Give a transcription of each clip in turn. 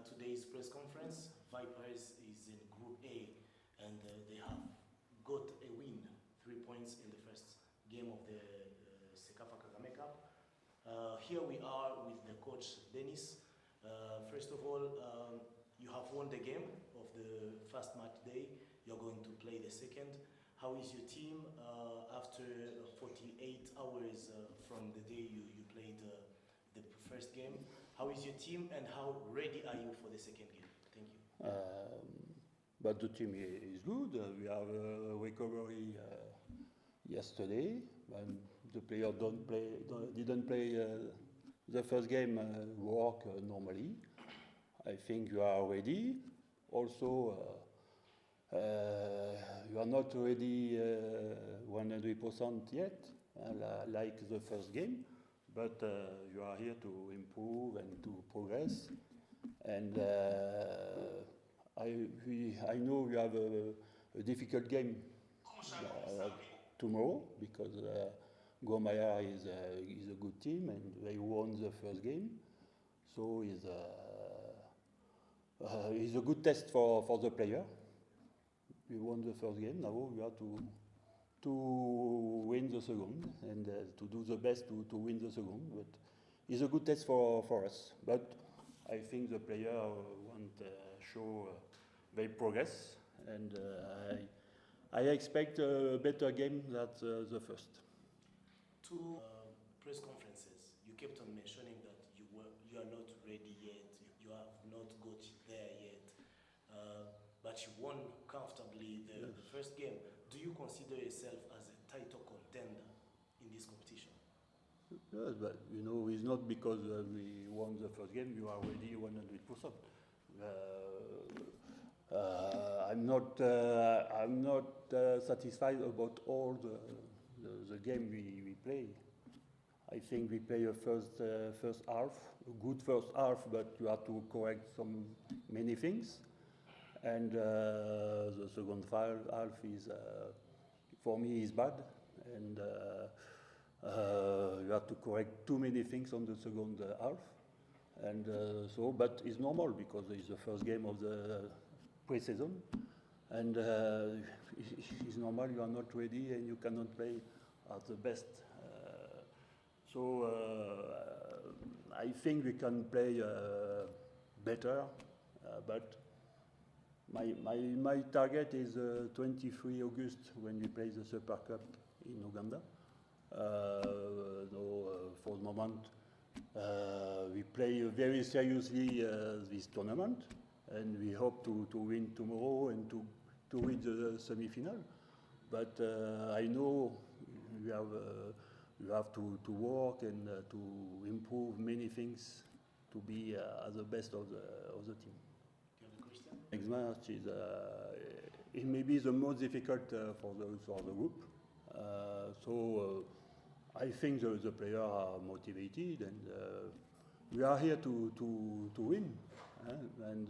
today's press conference, Vipers is in Group A, and they have got a win, 3 points in the first game of the Sekafa Kagame Cup. Here we are with the coach, Denis. First of all, you have won the game of the first match day. You're going to play the second. How is your team after 48 hours from the day you played the first game? How is your team and how ready are you for the second game? Thank you. But the team is good. We have a recovery yesterday, and the player didn't play the first game work normally. I think you are ready. Also, you are not ready 100% yet, like the first game, but you are here to improve and to progress. And I know we have a difficult game tomorrow because Gomaya is a good team and they won the first game, so it's a good test for the player. We won the first game. Now we have to win the second and to do the best to win the second. But it's a good test for us. But I think the player want show their progress, and I expect a better game than the first. Two press conferences, you kept on mentioning that you are not ready yet. You have not got there yet. But you won comfortably the first game. Do you consider yourself as a title contender in this competition? Yes, but you know, it's not because we won the first game you are ready 100%. I'm not satisfied about all the game we play. I think we play a first half, a good first half, but you have to correct many things. And the second half is, for me, is bad, and you have to correct too many things on the second half, and but it's normal because it's the first game of the pre-season, and it's normal you are not ready and you cannot play at the best. I think we can play better, but. My target is 23 August when we play the Super Cup in Uganda. For the moment, we play very seriously this tournament, and we hope to win tomorrow and to reach the semi-final. But I know we have to work and to improve many things to be at the best of the team. Next match is it may be the most difficult for the group. I think the players are motivated, and we are here to win and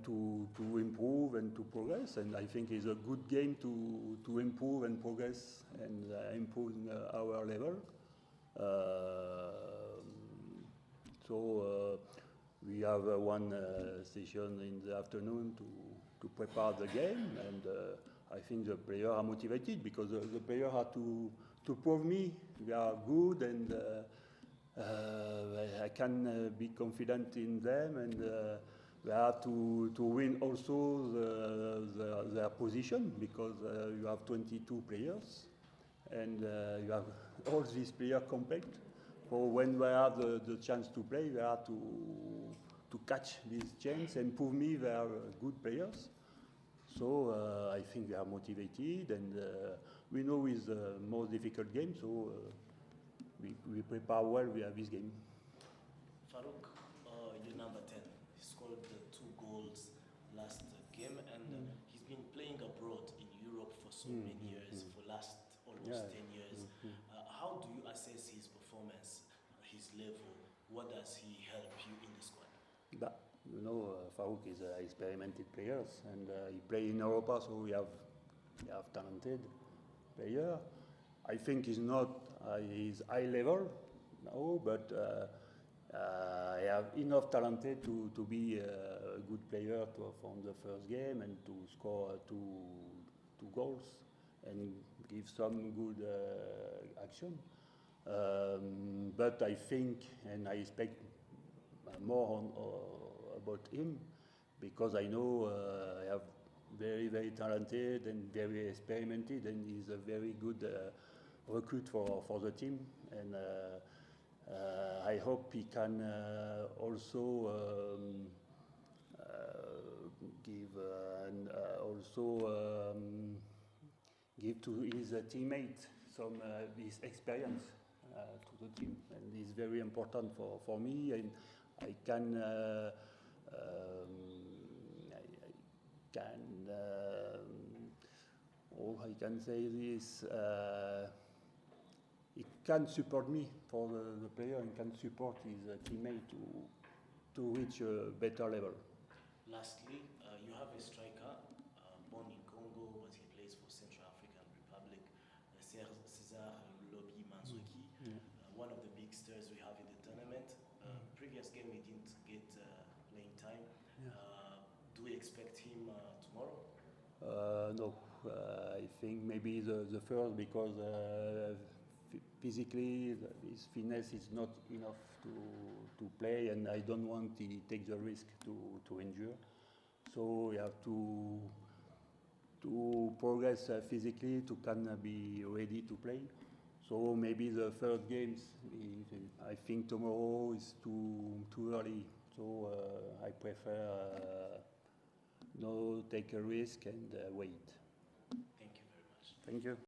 to improve and to progress. And I think it's a good game to improve and progress and improve our level. We have one session in the afternoon to prepare the game, and I think the players are motivated because the players have to prove me they are good, and I can be confident in them, and they have to win also their position because you have 22 players, and you have all these players compete. So when they have the chance to play, they have to catch this chance and prove me they are good players. So I think they are motivated, and we know it's the most difficult game, so we prepare well. We have this game. Farouk, you're number 10. He scored 2 goals last game, and he's been playing abroad in Europe for so many years, for last almost 10 years. How do you assess his performance, his level? What does he help you in the squad? You know, Farouk is an experimented player, and he plays in Europa, so we have talented player. I think he's not his high level now, but I have enough talent to be a good player from the first game and to score two goals and give some good action. But I think and I expect more about him because I know I have very talented and very experimented, and he's a very good recruit for the team. And I hope he can also give and also give to his teammate some his experience to the team, and it's very important for me. And I can I can say this. He can support me for the player and can support his teammate to reach a better level. Lastly, you have a striker born in Congo, but he plays for Central African Republic, Cesar Lobi Manzuki, one of the big stars we have in the tournament. Previous game he didn't get playing time. Do we expect him tomorrow? No, I think maybe the first because physically his fitness is not enough to play, and I don't want to take the risk to injure. So we have to progress physically to can be ready to play. So maybe the first games, I think tomorrow is too early. So I prefer no take a risk and wait. Thank you very much. Thank you.